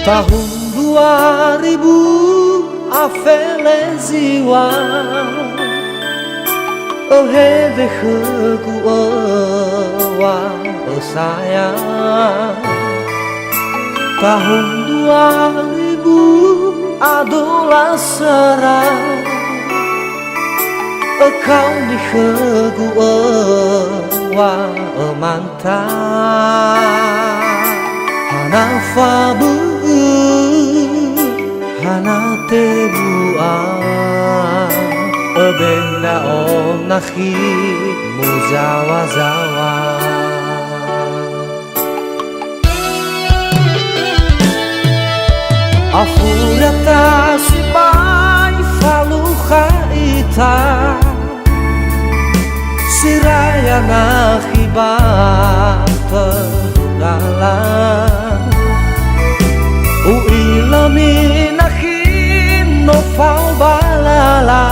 Tahun 2000 afeleziwa hede ku wa sayang. Tahun 2000 adalah serang kau di wa mantan hana hana tebua benda onahi muzawa-zawa. Afurata sipai faluha ita siraya nahibat terdalam uilami nahin no fau balala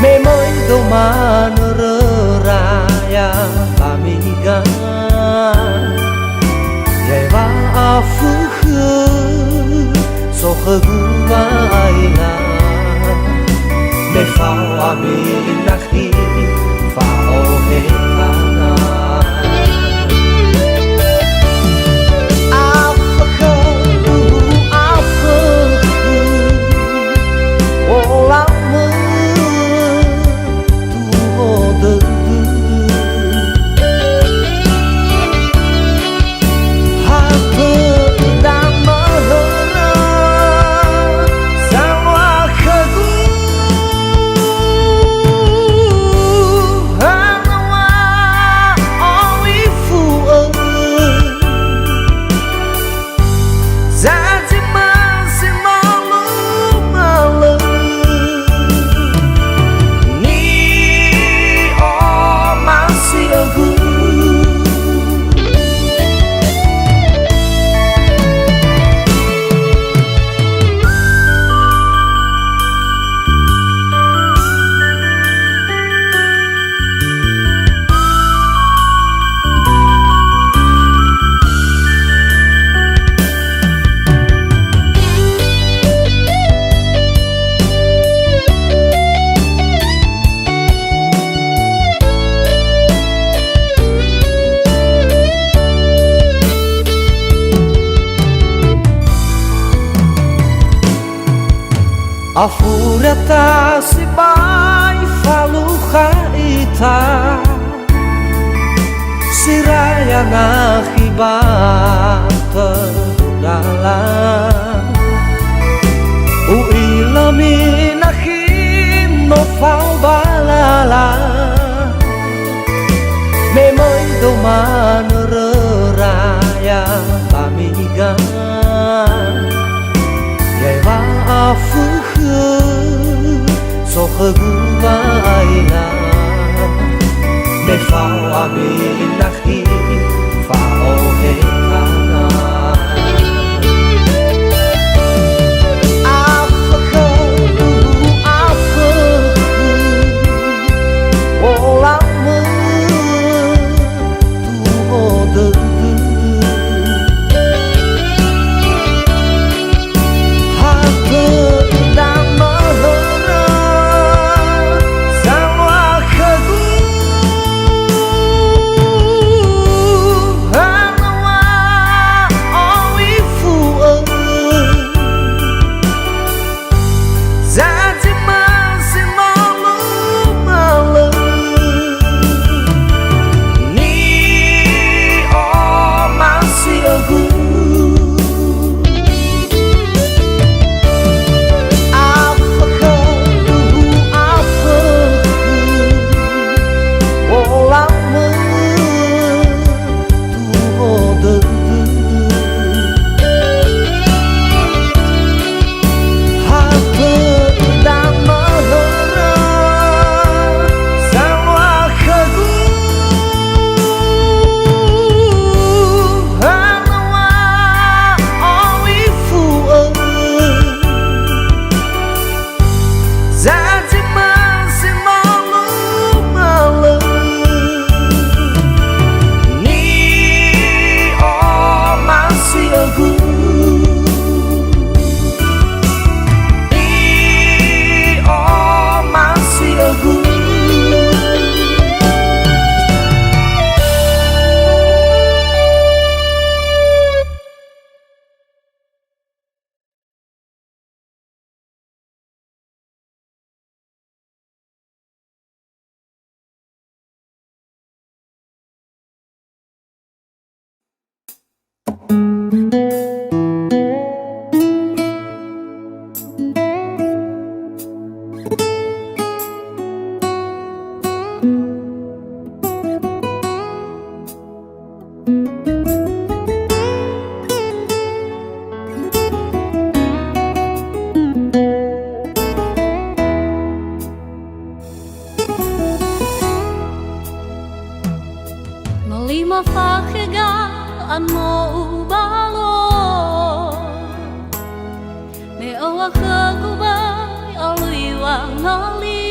memoy doman raya pamiga Yeva afuhu so heguaina me fau aminahi fao hekana Afurata sipai faluha ita siraya nahibat terdalam uilami nahin no fau balala memoy doman raya pamiga Yeva afuhu so heguaina me fau aminahi fao hekana Lima fakega ano ubalo me oa kagubay alui wa ngali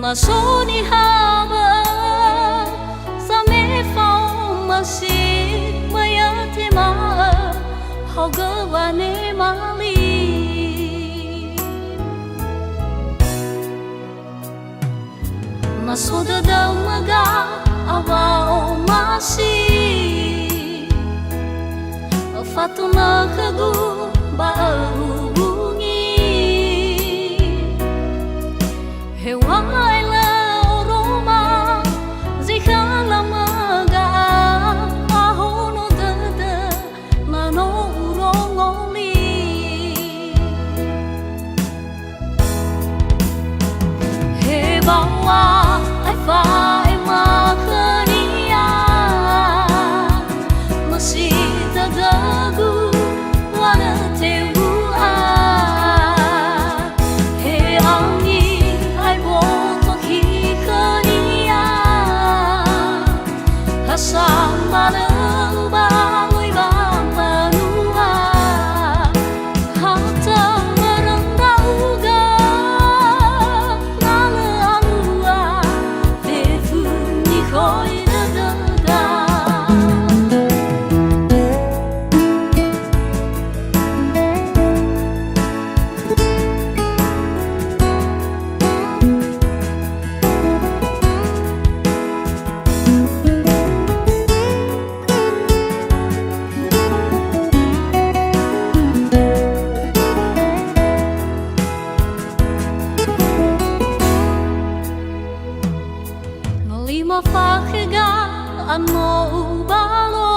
nasoni haba sa me fau masi maya tema haugawa ne mali Masoda daw maga awa o masi Fato na kagu ba hubungi Hewai la oroma Zikala maga Aho no dada Na no urongoli Hebawa Fai makania masih dadagu wana teua he angi ai boto hikania hasam manang baloi manua hata merendauga Lima fakega ano ubalo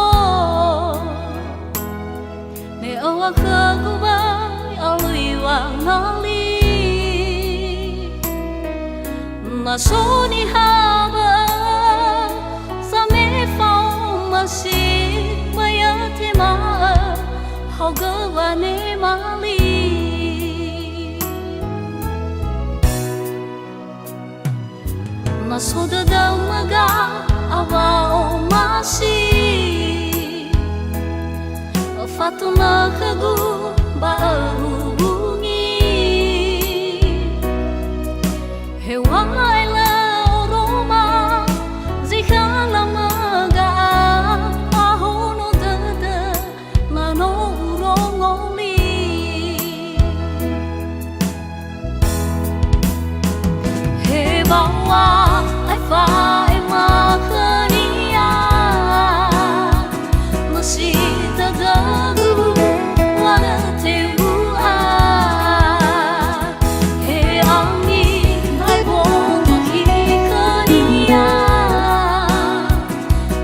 me oa kagubay alui wa ngali nasoni haba sa me fau masi maya tema haugawa ne mali Masoda daw maga awa o masi Fato na kagu ba hubungi Hewai la oroma Zikala maga Aho no dada Na no urongoli Hebawa Fai makania masih dadagu wana teua he angi ai boto hikania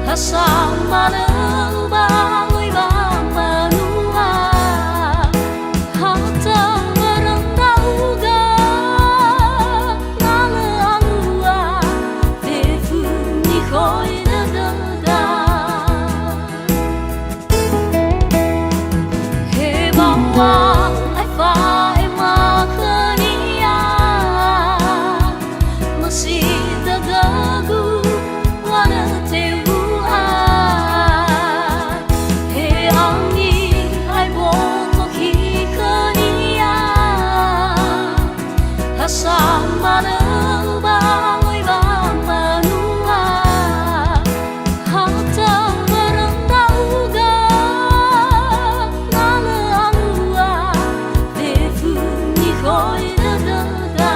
hasam manang baloi manua hata merendauga Ai fai makania masih dadagu wana teua he angi ai boto hikania hasam manang baloi manua hata merendauga Koi da da da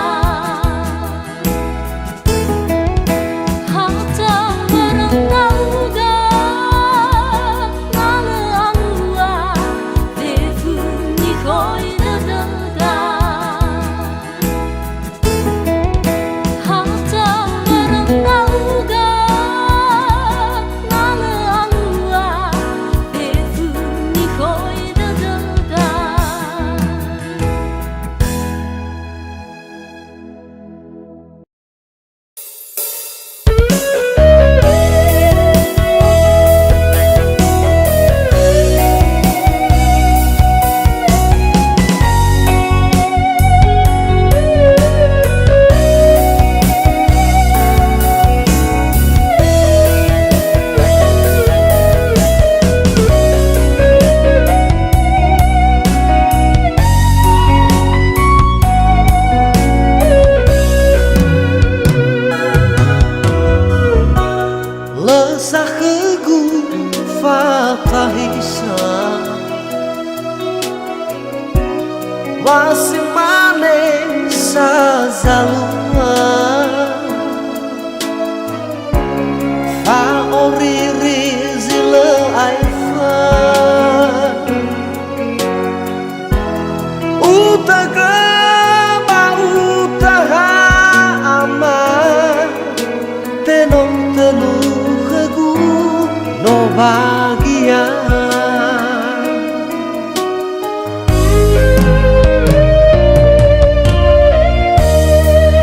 bahagia.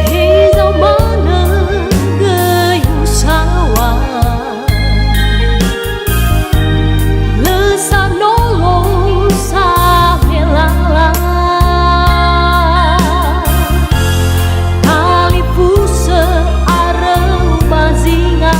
Hei dẫu mana gayu sawa Lesa nolo sa melala Kali pusa areu bazinga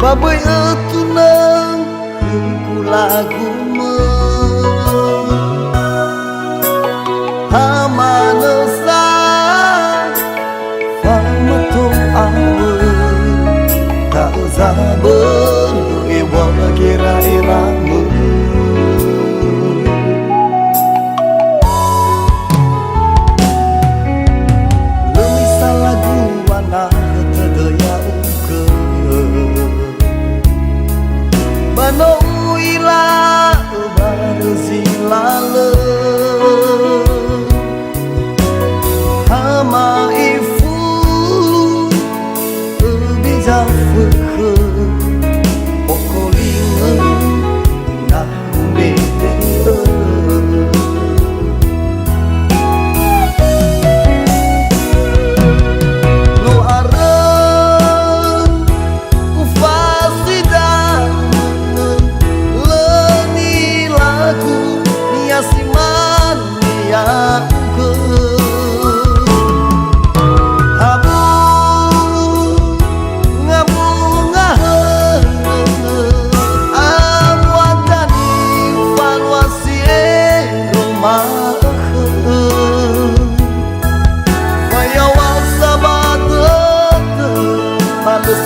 Babai etunang ku lagu hamanesa famato awe tak zaben ewa kira iramu lemi salagu wana tedaya uke bano ila baru zilale hama ifu bija fukhe okolinge na bete no arang ku fasidan leni lagu niasiman ya ke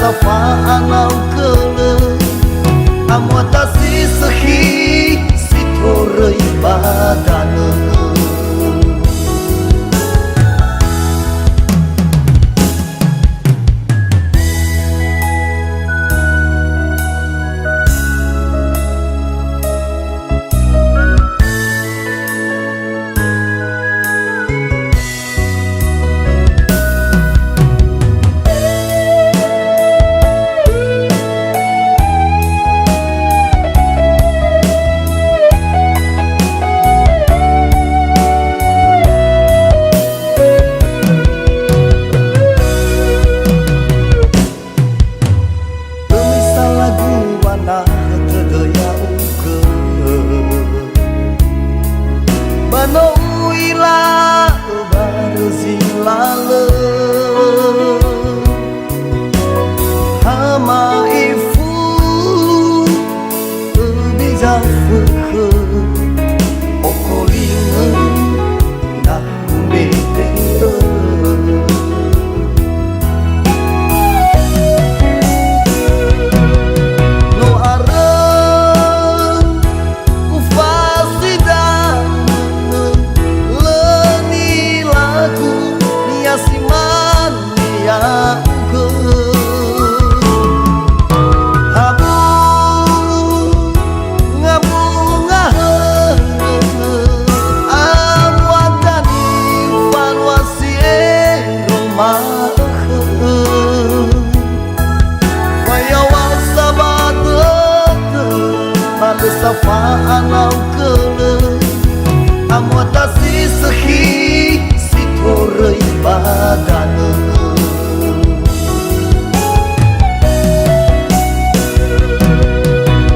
safaan au kele amwatasi sehi sitorei badana safaan au kele amwatasi sehi sitorei badana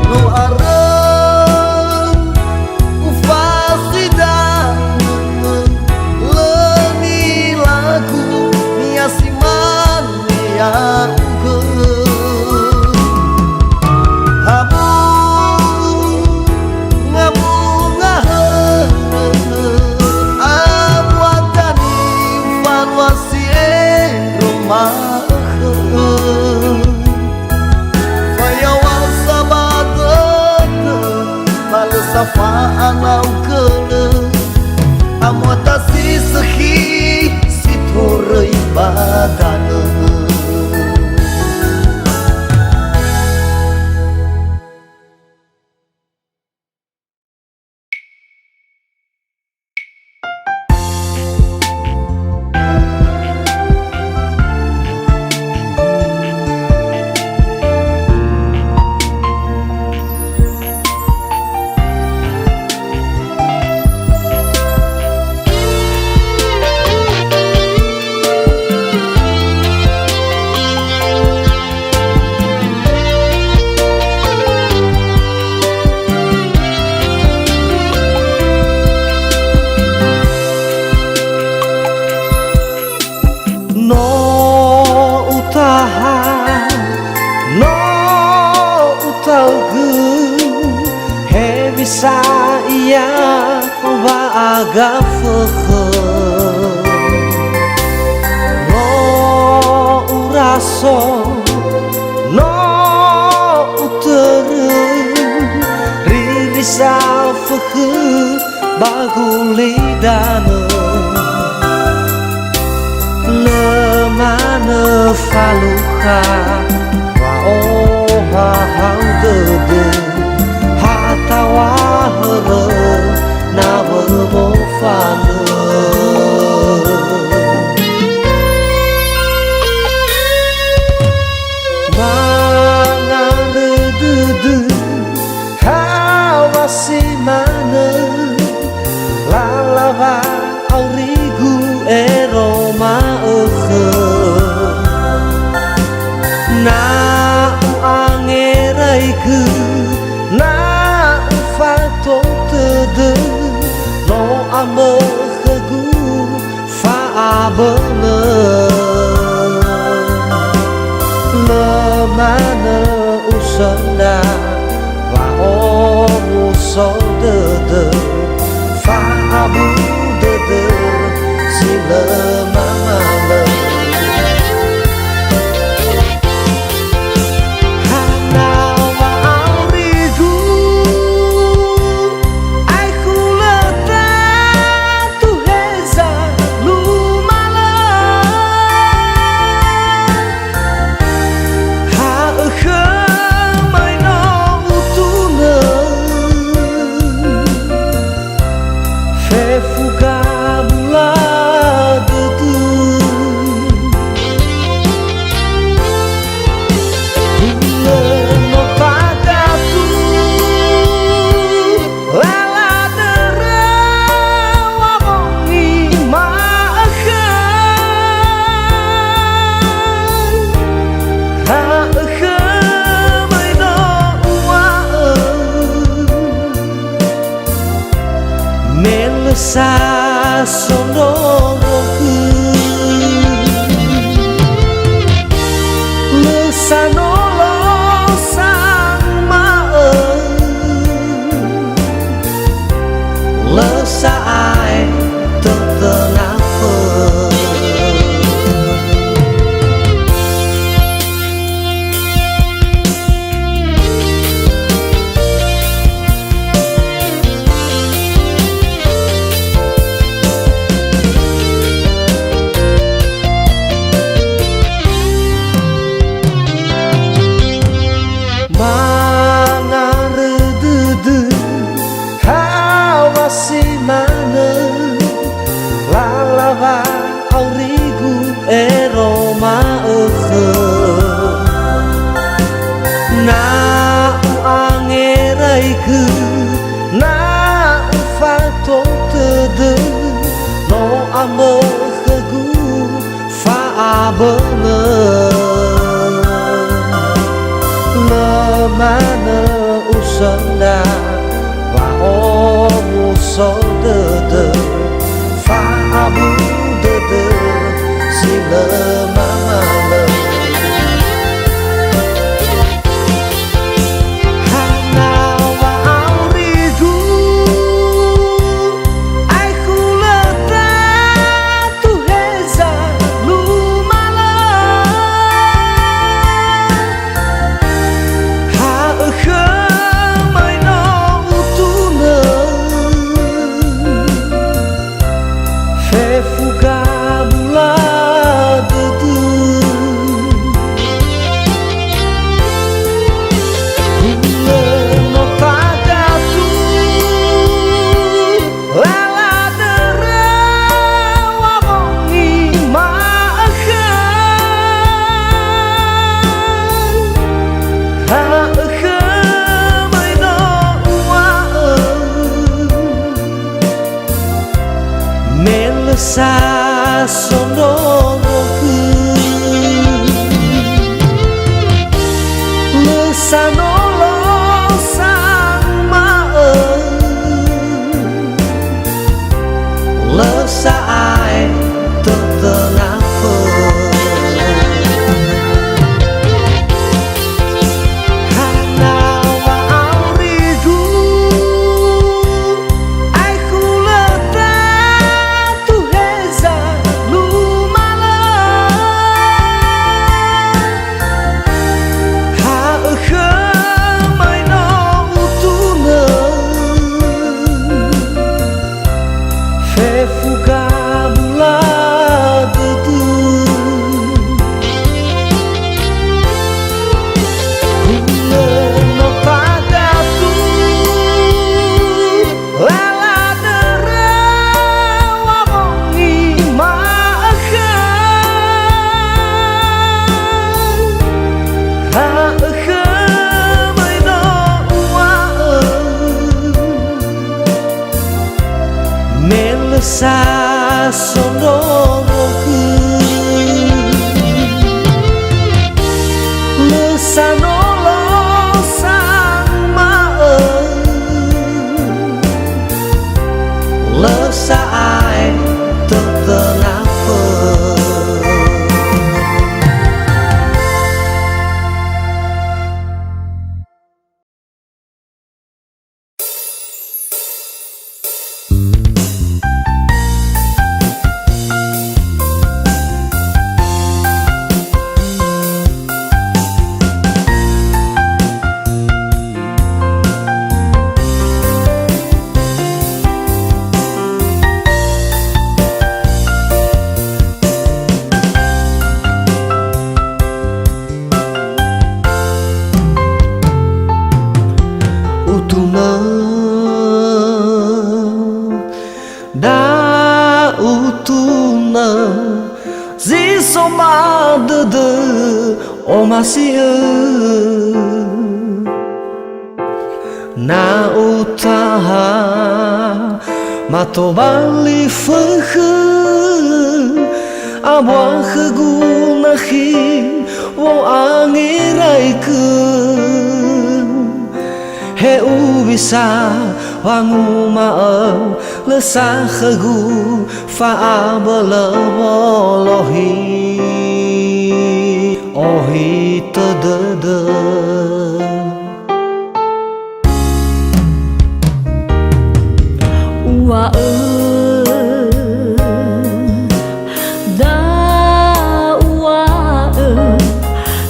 no arang ku fasidan leni lagu niasiman ya safaan au kele amwatasi sehi sitorei badana saya waga fekeh no uraso no utere ririsa fekeh bagulidane lemane faluha wa oha haudede hatawa here nawe mofane mangaredede hawasi mana lalawa aurigu eroma na angeraiku na fato tede no amehegu fa abene lemane usanda wa omu sodede fa abu dede sila mamale melesa sondoroku lesanolo sang mae lesai tetenape lalawa aurigu eroma na angeraiku na fato tede no amehegu fa abene lemane usanda wa omu sodede fa abu dede sila mamale hanawa aurigu aiku leta tuheza lumala ha mai no utune fugabula dedu no pagatu lala dere wabongi maakan mai no wa melesa sondoroku lesanolo sang mae lesai tetenape hanawa aurigu Lesa sonoku Lesa nolo sang maeng Lesa ai tetenape Da utuna zisomada de omasia na utaha matobali fakhe abwa khagunahi wo angiraike he ubisa wangu ma'am lesa khagu fa'abala walohi ohi tadada wa da wa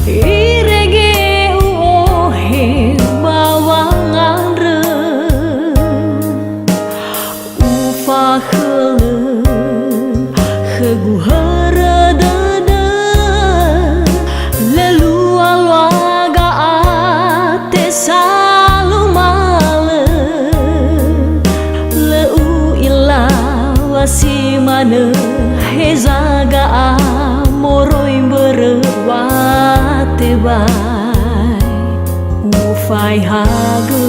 irege ohe bawangan re ufa khegu haradada lalu alwaga ate salumale leu illa wasimane hezaga amoroi berwate bai ufai hage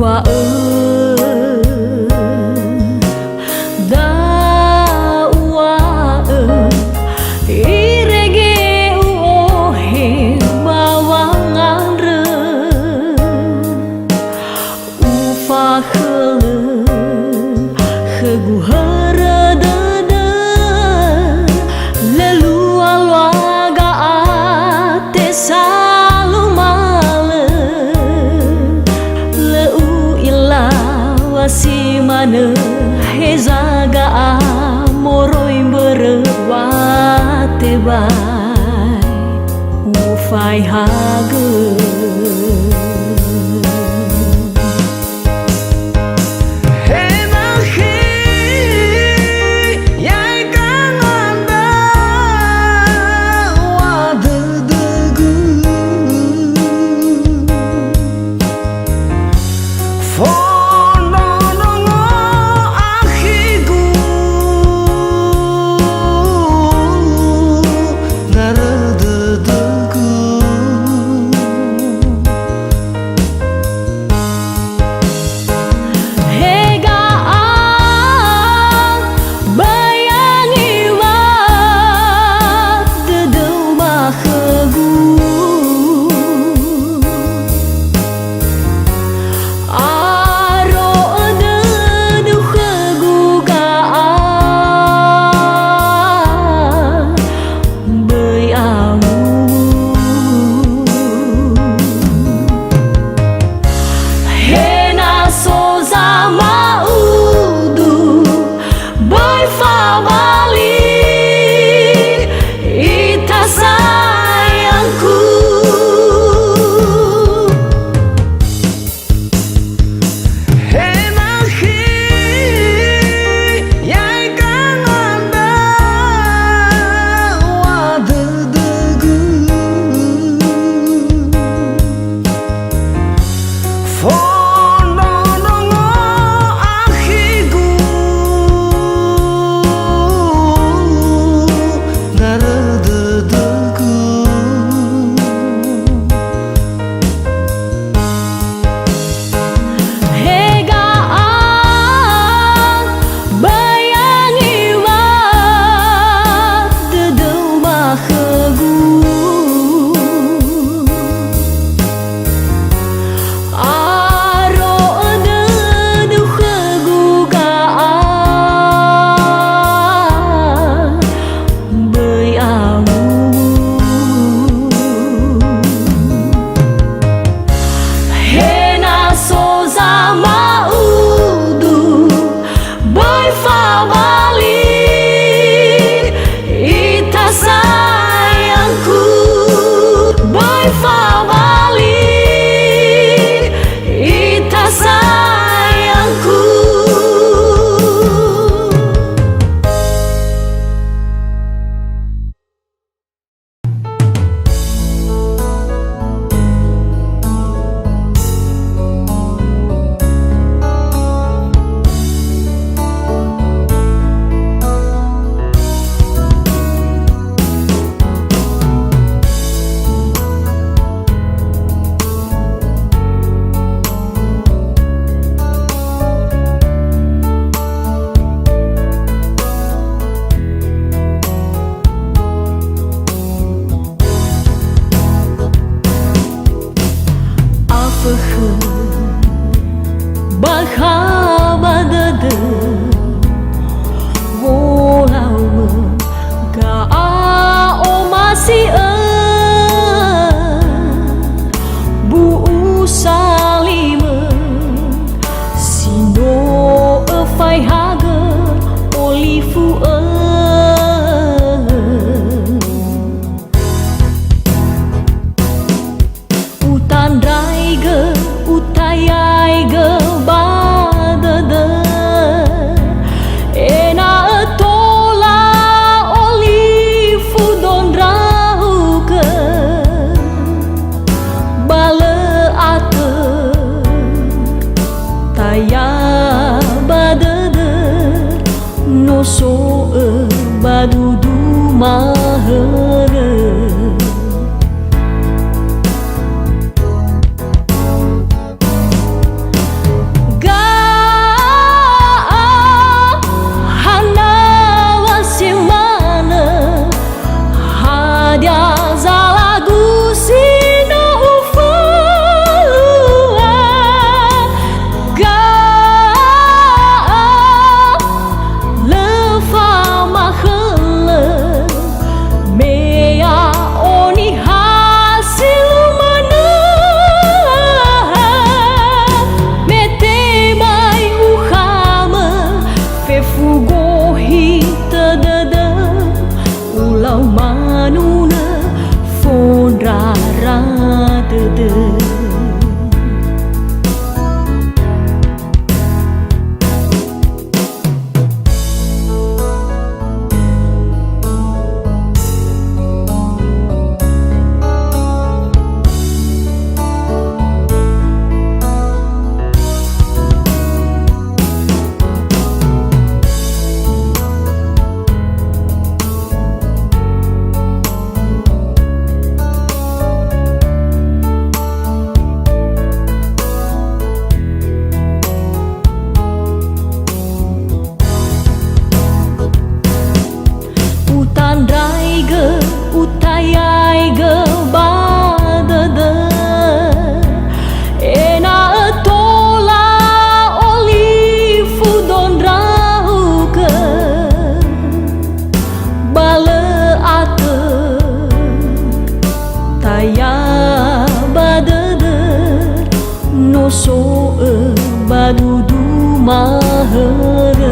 wa da wa irege ohe bawangan re ufa khegu haradada lalu alwaga ate salumale wasimane hezaga amoroi berwate bai ufai hage Wadadagu mahana so badudu mahana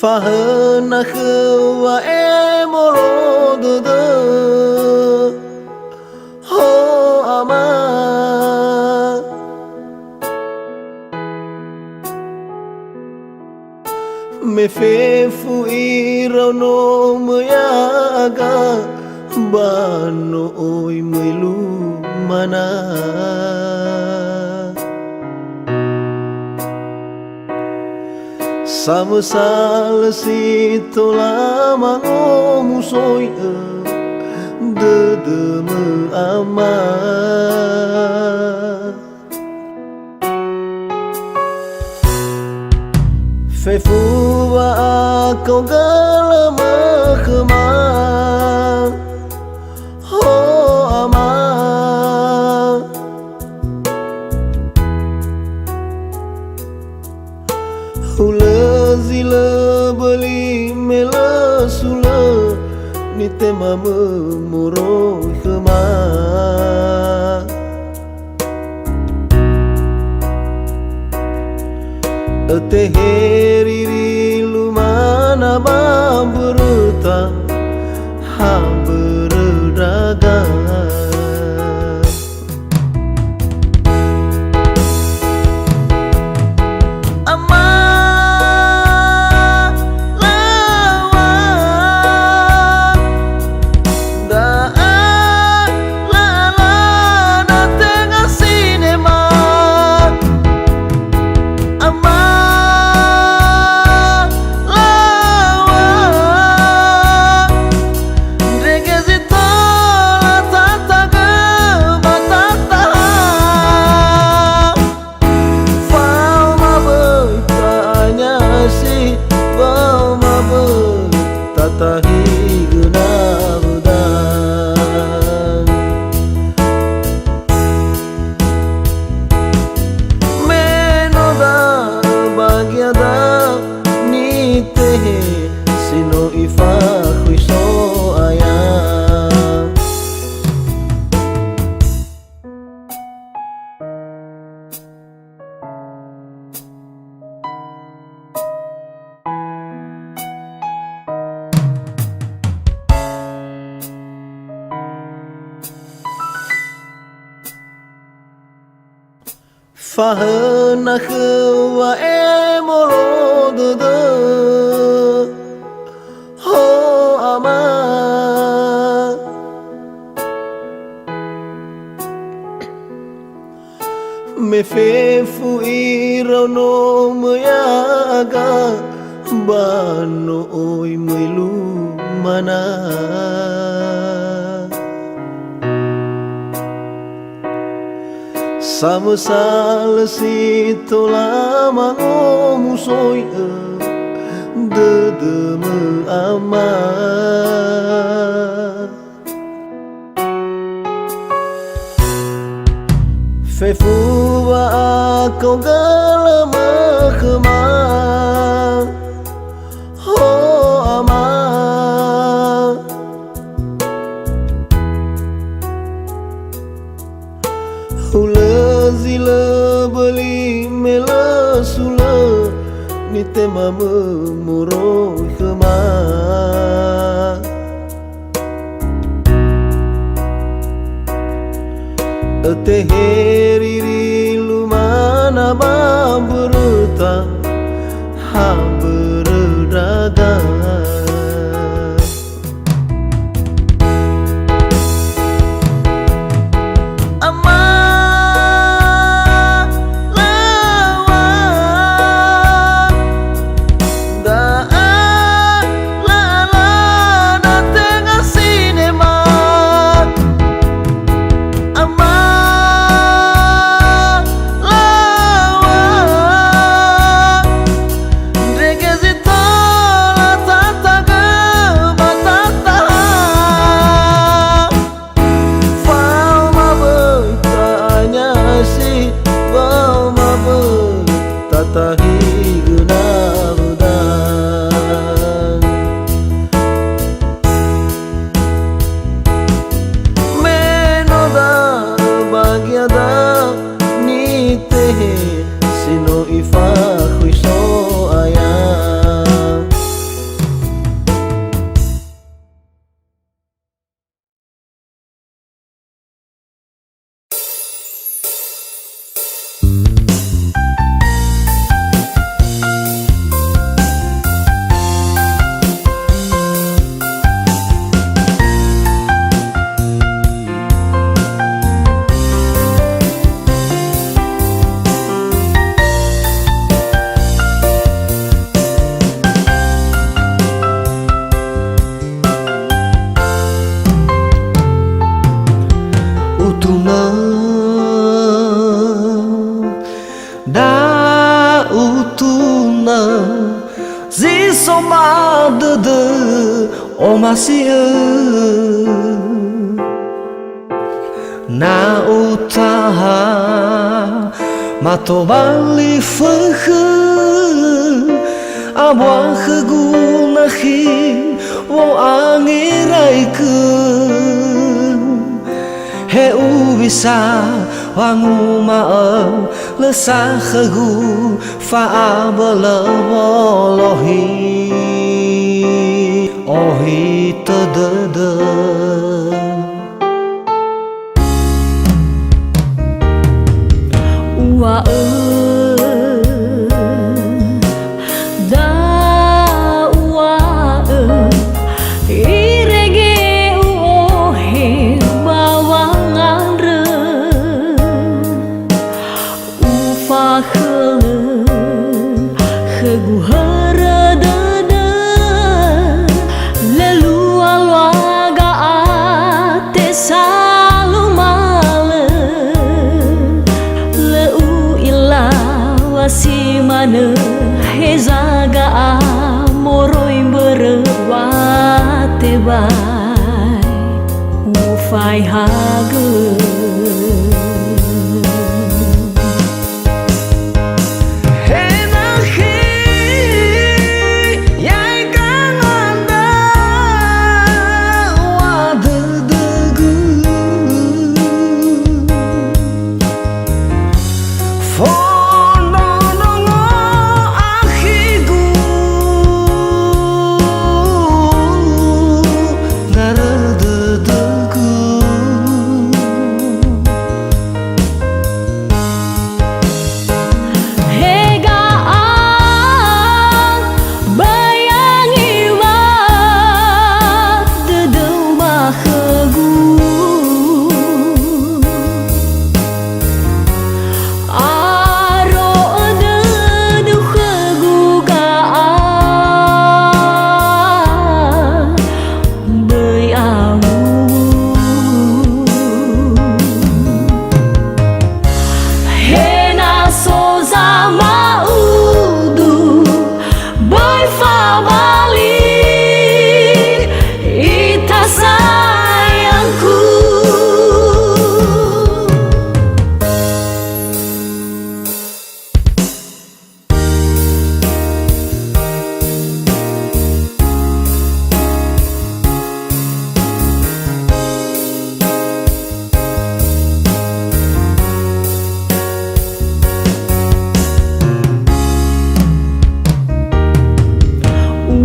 Fahana wa emorodo ho ama me fefu irau no meyaga bano oi melu mana Sama sal si tola mango musoi de me ama fe fu wa kau galama kema ho ama hula zila beli mela sula ni tema memuro kema teheri lumana ba beruta ha berdaga tahi genabudan menoda bagiada ni tehe sino ifa khuiso ayam Fahna khwa emoro de ho ama me fe fu iro no meyaga bano oi melu mana sama sal si tola mango musoi de me ama fe fu wa kau galama kema ho ama hula zila beli mela sula ni tema memuro kema teheri lumana ba beruta ha berdaga lơ dĩ số ma đơ đơ ô ma si na utaha mato bali fekhe abang kheguna khi wo angirai ke he u bisa wangu ma le sa khegu fa abala wolohi ohi tadada wa khegu haradada lalu alwaga ate salu male leu ila wasimane hezaga amoroi berwate bai ufai hage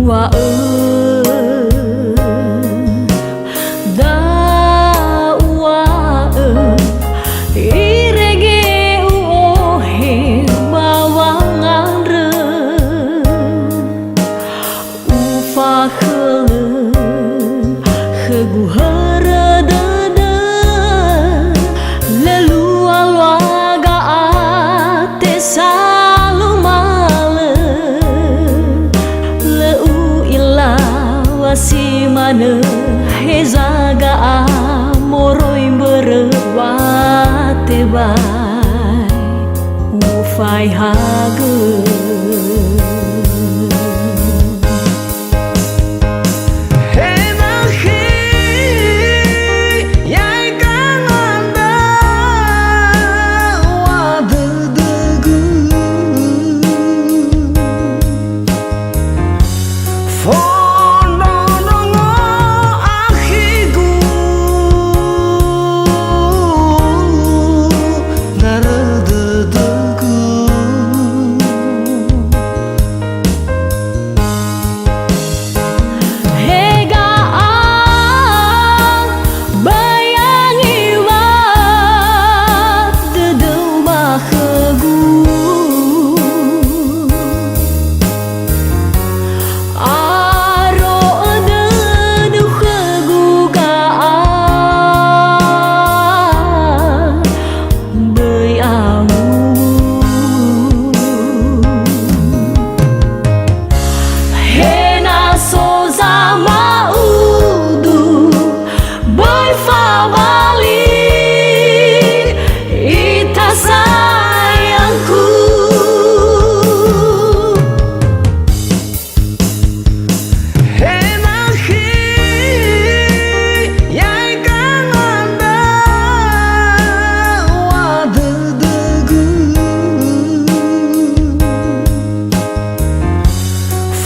wa da wa irege o he bawangan re ufa khegu haradada lalu alwaga ate salu male wasimane hezaga amoroi berwate bai ufai hage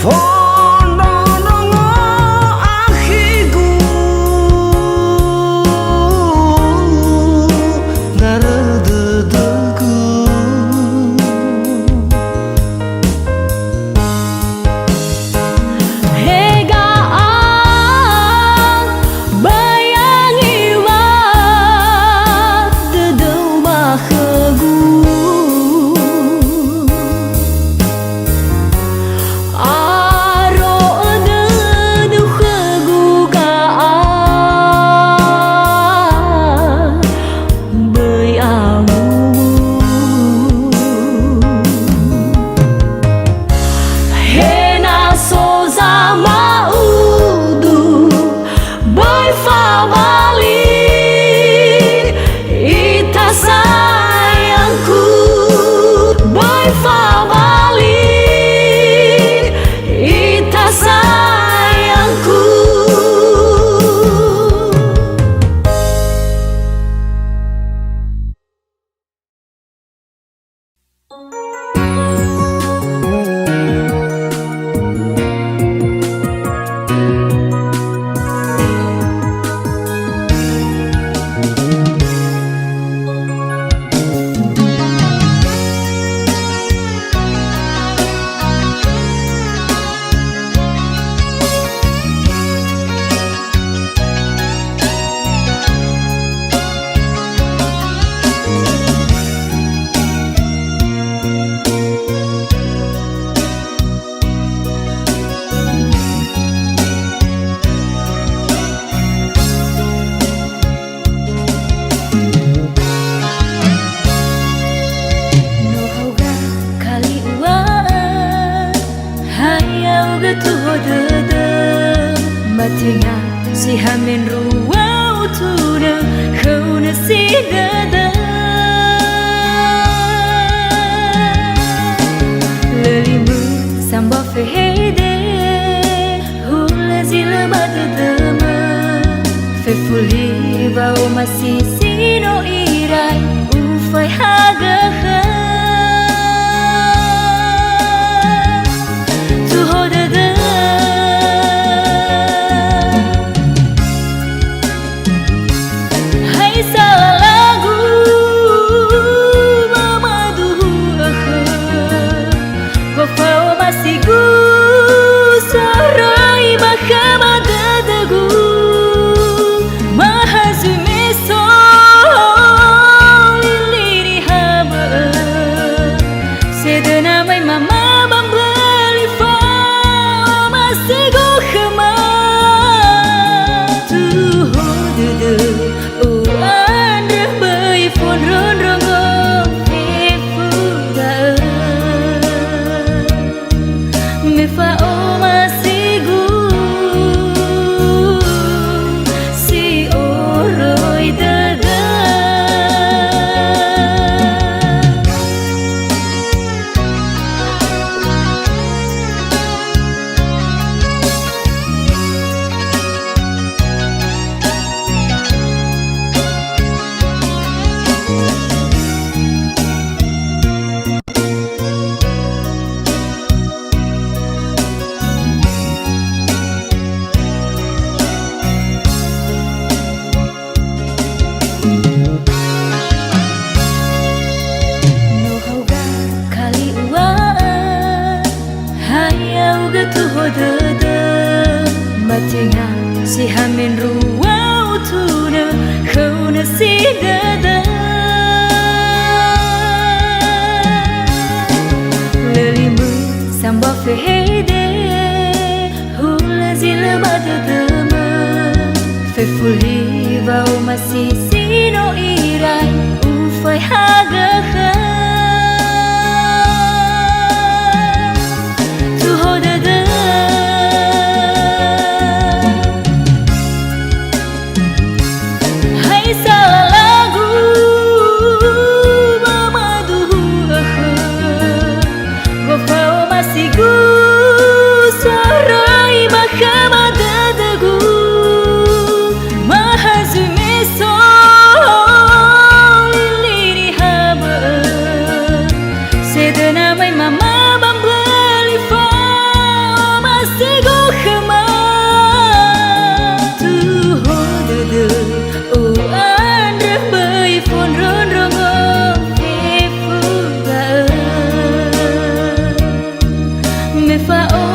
Fondonongo akhiku narededeku Hegaan bayangi wat dedeu bahegu Matinga si hamin ruau tuna khuna si dada Lelimu samba fehede hula zila badadama Fefuli vau masih sino irai ufai hagaha Matinga si hamin ruau tuna khuna si dada Lelimu samba fehede hula zila badadama Fefuli vau masih sino irai ufai hagaha Mahazumi so lili haba fa o